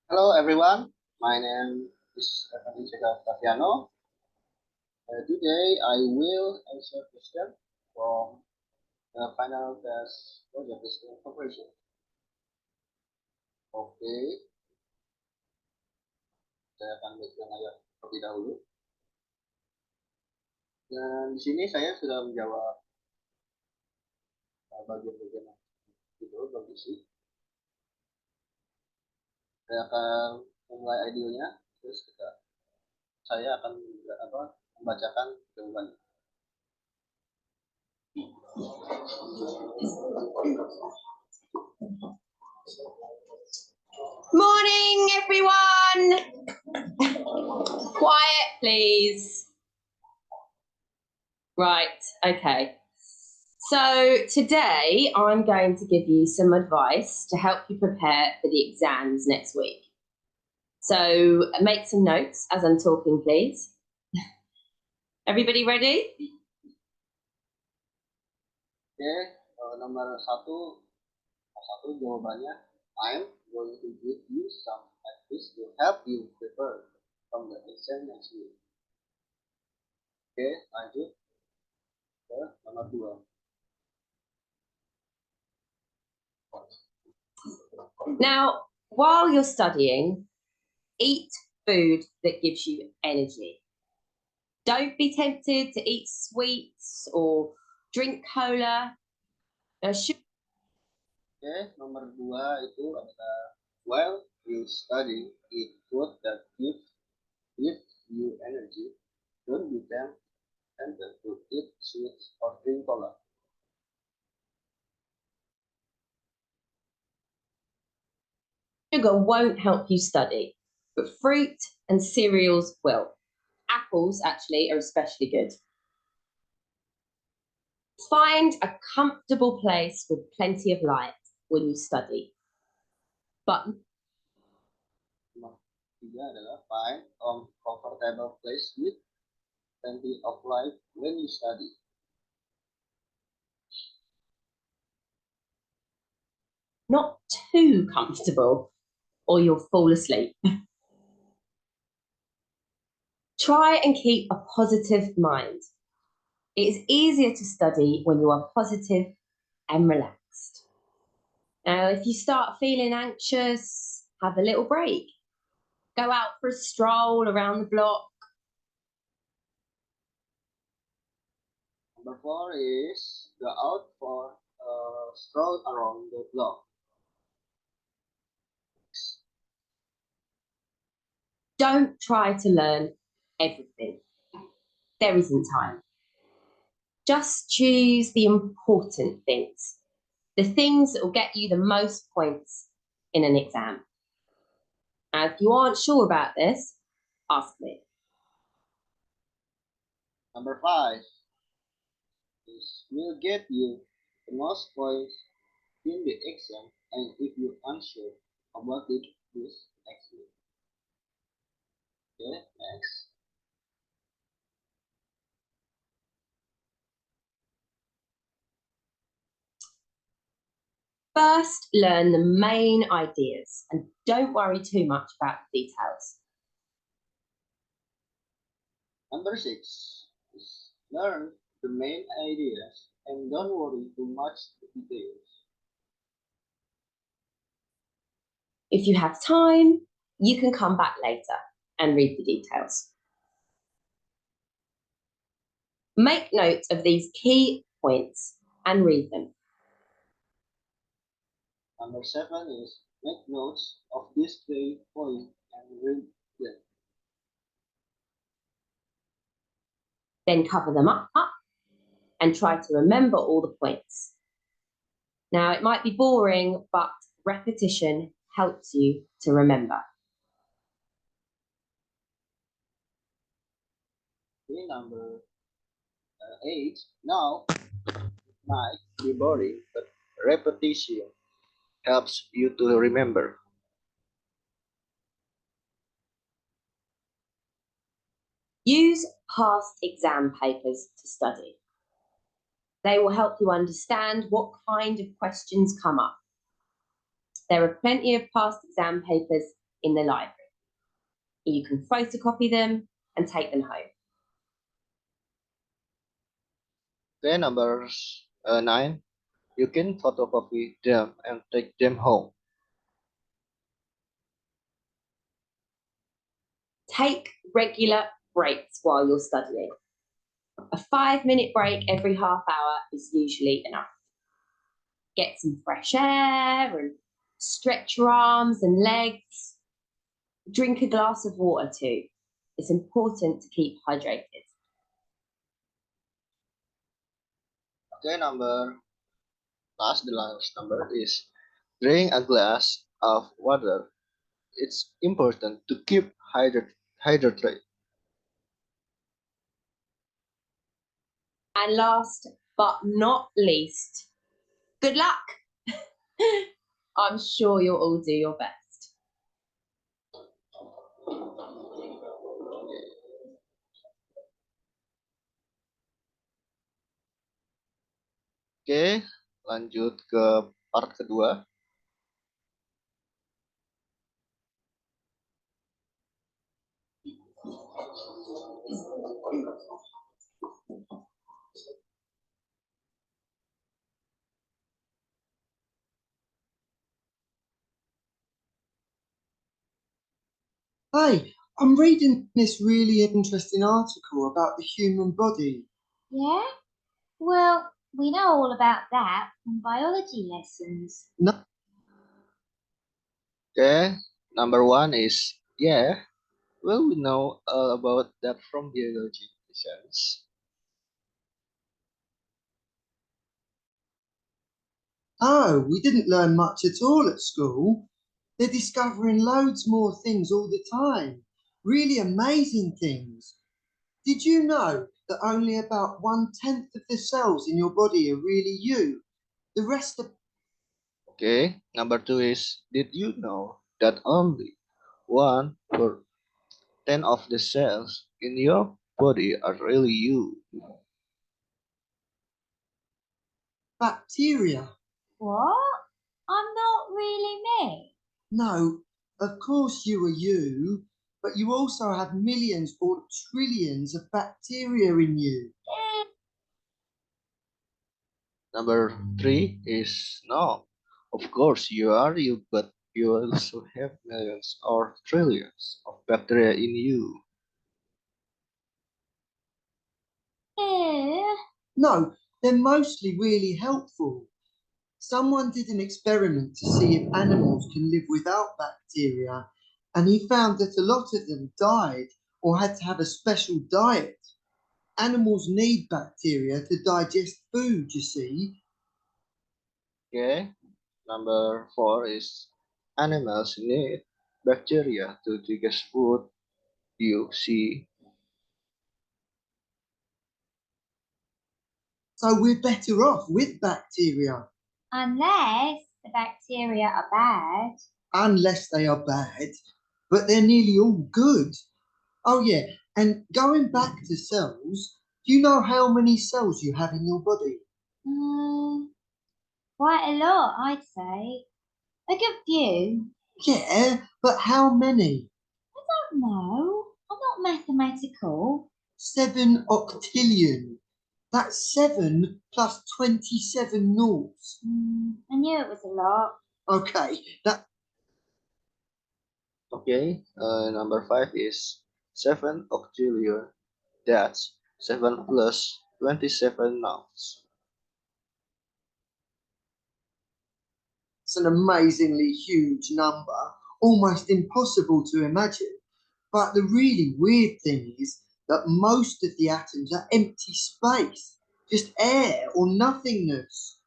Hello everyone, my name is Cekha.o. Today I will answer question from the final test project in Comprehension. Oke, saya akan bacakan ayat terlebih dahulu. Dan di sini saya sudah menjawab bagian-bagian itu berisi. Saya akan memulai audionya, terus saya akan membacakan jawabannya. Morning, everyone. Quiet, please. Right, okay. So today I'm going to give you some advice to help you prepare for the exams next week. So make some notes as I'm talking, please. Everybody ready? Oke, nomor satu jawabannya, I'm going to give you some advice to help you prepare from the exam next week. Oke, lanjut ke nomor 2. Now, while you're studying, eat food that gives you energy. Don't be tempted to eat sweets or drink cola. Oke, nomor 2 itu adalah while you study, eat food that gives you energy. Don't be tempted to eat sweets or drink cola. Sugar won't help you study, but fruit and cereals will. Apples, actually, are especially good. Find a comfortable place with plenty of light when you study. But Nomor 3 adalah find a comfortable place with plenty of light when you study. not too comfortable, or you'll fall asleep. Try and keep a positive mind. It is easier to study when you are positive and relaxed. Now, if you start feeling anxious, have a little break. Go out for a stroll around the block. Number 4 is go out for a stroll around the block. Don't try to learn everything. There isn't time. Just choose the important things, the things that will get you the most points in an exam. And if you aren't sure about this, ask me. Number 5 is will get you the most points in the exam, and if you're unsure about it, please next week. Okay, next. First, learn the main ideas and don't worry too much about the details. Number 6 is learn the main ideas and don't worry too much the details. If you have time, you can come back later and read the details. Make note of these key points and read them. Number 7 is make notes of these key points and read them. Then cover them up and try to remember all the points. Now, it might be boring, but repetition helps you to remember. Okay, number 8. Now, might be boring, but repetition helps you to remember. Use past exam papers to study. They will help you understand what kind of questions come up. There are plenty of past exam papers in the library. You can photocopy them and take them home. Okay, number 9. You can photocopy them and take them home. Take regular breaks while you're studying. A 5-minute break every half hour is usually enough. Get some fresh air and stretch your arms and legs. Drink a glass of water too. It's important to keep hydrated. Okay, the last number is drink a glass of water. It's important to keep hydrated. And last but not least, good luck. I'm sure you'll all do your best. Oke, lanjut ke part kedua. Hey, I'm reading this really interesting article about the human body. Yeah? Well, we know all about that from biology lessons. No, Okay, number 1 is yeah. Well, we know all about that from biology lessons. oh, we didn't learn much at all at school. They're discovering loads more things all the time. Really amazing things. Did you know that only about 1/10 of the cells in your body are really you? The rest are. Okay, number 2 is did you know that only 1/10 of the cells in your body are really you? Bacteria. What? I'm not really me. No, of course you are you, but you also have millions or trillions of bacteria in you. Number 3 is no. Of course you are you, but you also have millions or trillions of bacteria in you. Eh. No, they're mostly really helpful. Someone did an experiment to see if animals can live without bacteria, and he found that a lot of them died or had to have a special diet. Animals need bacteria to digest food, you see. Okay. Number 4 is animals need bacteria to digest food. You see. So we're better off with bacteria, Unless the bacteria are bad. unless they are bad, but they're nearly all good. Oh, yeah, and going back to cells, do you know how many cells you have in your body? Quite a lot, I'd say. A good few. Yeah, but how many? I don't know. I'm not mathematical. 7 octillion. That's 7 plus 27 noughts. I knew it was a lot. Okay, that Okay. Number 5 is 7 octillion. That's 7 plus 27 nouns. It's an amazingly huge number, almost impossible to imagine. But the really weird thing is that most of the atoms are empty space, just air or nothingness.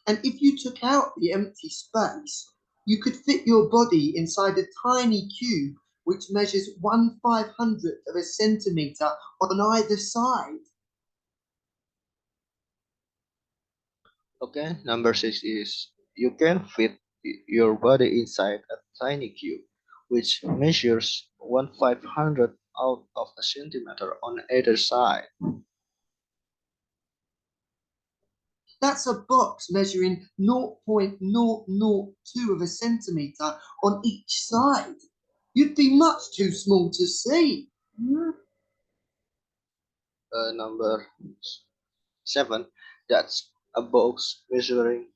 And if you took out the empty space, you could fit your body inside a tiny cube which measures 1/500th of a centimetre on either side. Okay. Number 6 is you can fit your body inside a tiny cube, which measures 1/500 out of a centimeter on either side. That's a box measuring 0.002 of a centimetre on each side. You'd be much too small to see. Number 7, that's a box measuring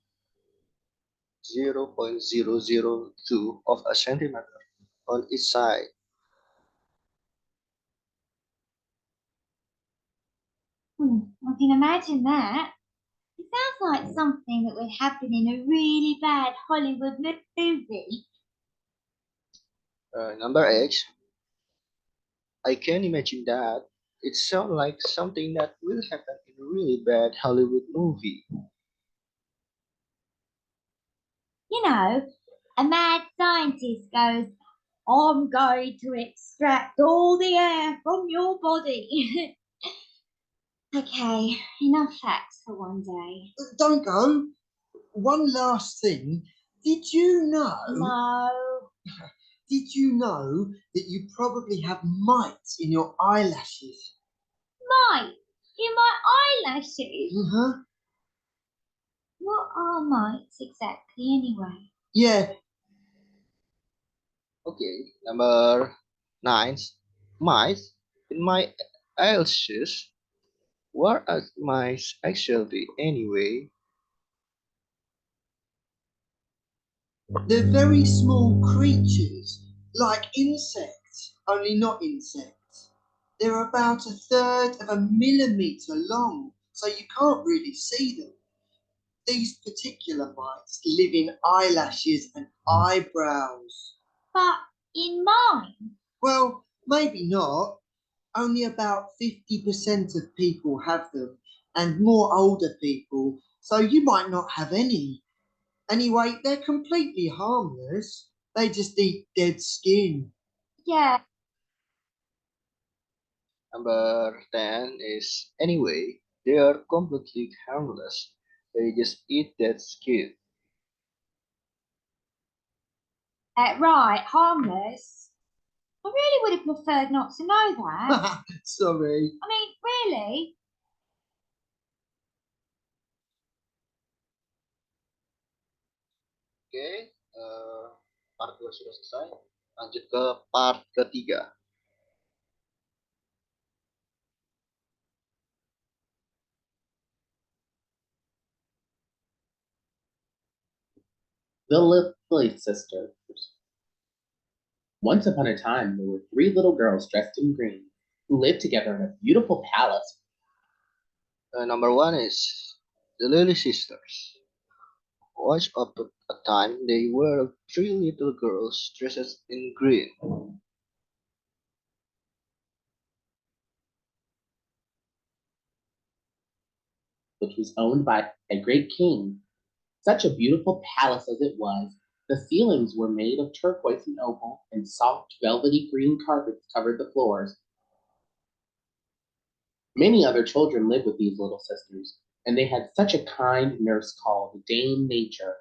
0.002 of a centimeter on each side. I can imagine that. It sounds like something that would happen in a really bad Hollywood movie. Number 8, I can imagine that. It sounds like something that will happen in a really bad Hollywood movie. You know, a mad scientist goes, I'm going to extract all the air from your body. Okay, enough facts for one day. Don't go. One last thing. Did you know? No. Did you know that you probably have mites in your eyelashes? Mites in my eyelashes? Uh-huh. What are mites exactly anyway? Yeah, Okay, number 9, mice in my eyelashes. What are mice actually anyway? they're very small creatures, like insects, only not insects. They're about a third of a millimetre long, so you can't really see them. These particular mites live in eyelashes and eyebrows. But in mine? Well, maybe not. Only about 50% of people have them, and more older people, so you might not have any. Anyway, they're completely harmless. They just eat dead skin. Yeah. Number 10 is anyway, they are completely harmless. They just eat that skin. Right, harmless. I really would have preferred not to know that. Sorry. I mean, really? Oke, part 2 sudah selesai. Lanjut ke part ketiga. The Lily Sisters. Once upon a time, there were three little girls dressed in green who lived together in a beautiful palace. Number 1 is the Lily Sisters. Once upon a time, they were three little girls dressed in green. Which was owned by a great king. Such a beautiful palace as it was, the ceilings were made of turquoise and opal, and soft, velvety green carpets covered the floors. Many other children lived with these little sisters, and they had such a kind nurse called Dame Nature.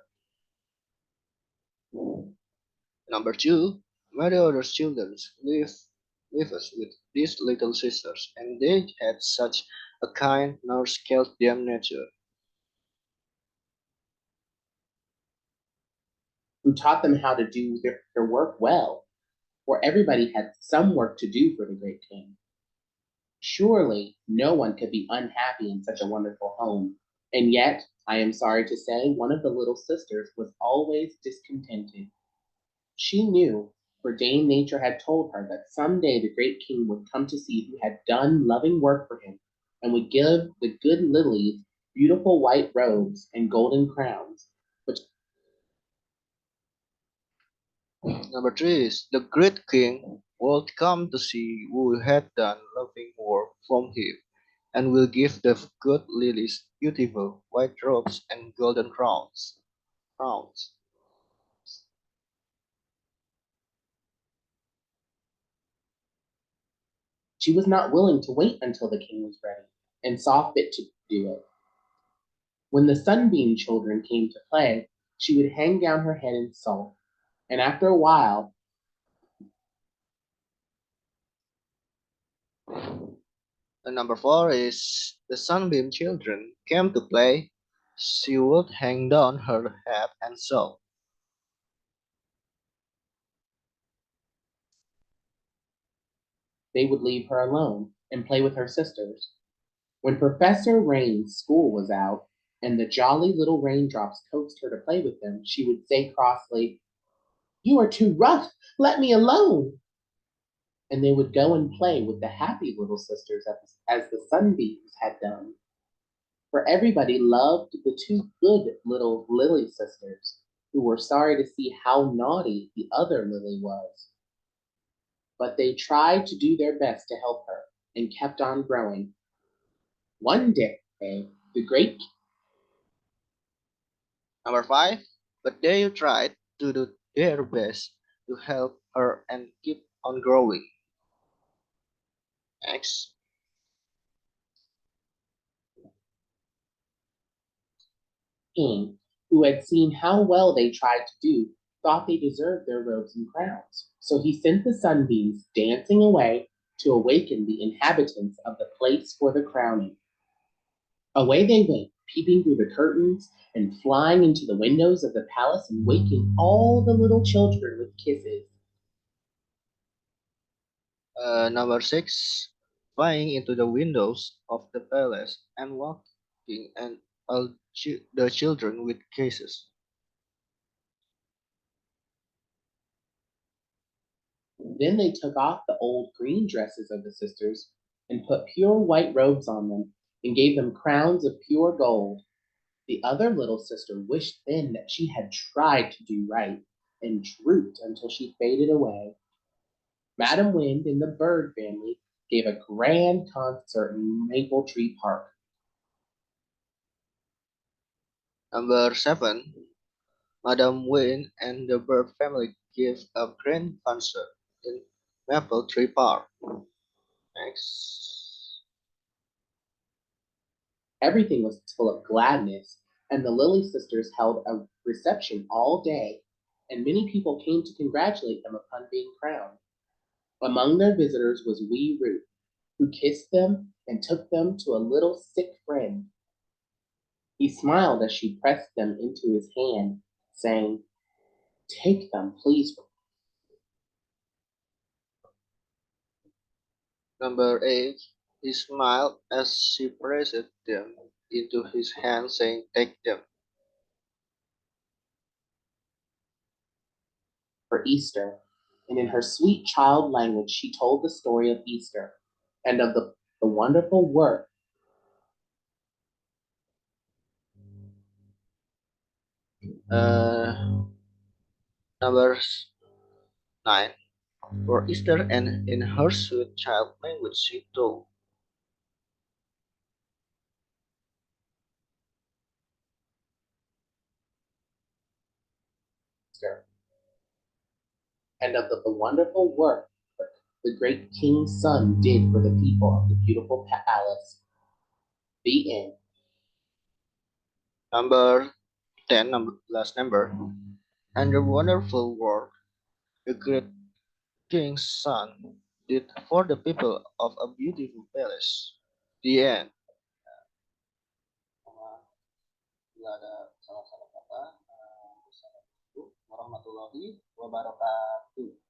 Number 2, many other children live us with these little sisters, and they had such a kind nurse called Dame Nature. Who taught them how to do their work well, for everybody had some work to do for the great king. Surely no one could be unhappy in such a wonderful home. And yet, I am sorry to say, one of the little sisters was always discontented. She knew, for Dame Nature had told her that some day the great king would come to see who had done loving work for him, and would give the good lilies beautiful white robes and golden crowns, which Number 3 is the great king will come to see who had done loving work from him, and will give the good lilies beautiful white robes and golden crowns. Crowns. she was not willing to wait until the king was ready, and saw fit to do it. When the Sunbeam children came to play, she would hang down her head and sulk, and after a while And number 4 is the sunbeam children came to play. She would hang down her head and sob. they would leave her alone and play with her sisters. When Professor Rain's school was out and the jolly little raindrops coaxed her to play with them, she would say crossly, "You are too rough. Let me alone." And they would go and play with the happy little sisters as the sunbeams had done. For everybody loved the two good little Lily sisters, who were sorry to see how naughty the other Lily was. But they tried to do their best to help her and kept on growing. One day, the great Number five, but they tried to do their best to help her and keep on growing. Next. king, who had seen how well they tried to do, thought they deserved their robes and crowns. So he sent the sunbeams dancing away to awaken the inhabitants of the place for the crowning. Away they went, peeping through the curtains and flying into the windows of the palace and waking all the little children with kisses. Number six, flying into the windows of the palace and walking and all the children with kisses. Then they took off the old green dresses of the sisters and put pure white robes on them and gave them crowns of pure gold. The other little sister wished then that she had tried to do right and drooped until she faded away. Madam Wind and the bird family gave a grand concert in Maple Tree Park. Number seven, Madam Wayne and the Bird family give a grand concert in Maple Tree Park. Next. Everything was full of gladness, and the Lily sisters held a reception all day, and many people came to congratulate them upon being crowned. Among their visitors was wee Ruth, who kissed them and took them to a little sick friend. He smiled as she pressed them into his hand, saying, "Take them, please." Number eight, he smiled as she pressed them into his hand, saying, "Take them." For Easter, and in her sweet child language she told the story of Easter and of the wonderful work. Uh, Number nine, for Easter, and in her sweet child language, she told. Easter and of the wonderful work the great king's son did for the people of the beautiful palace. The end. Number 10, last number, and the wonderful work the great king's son did for the people of a beautiful palace. The end. Bila ada salah-salah kata, wassalamualaikum warahmatullahi wabarakatuh.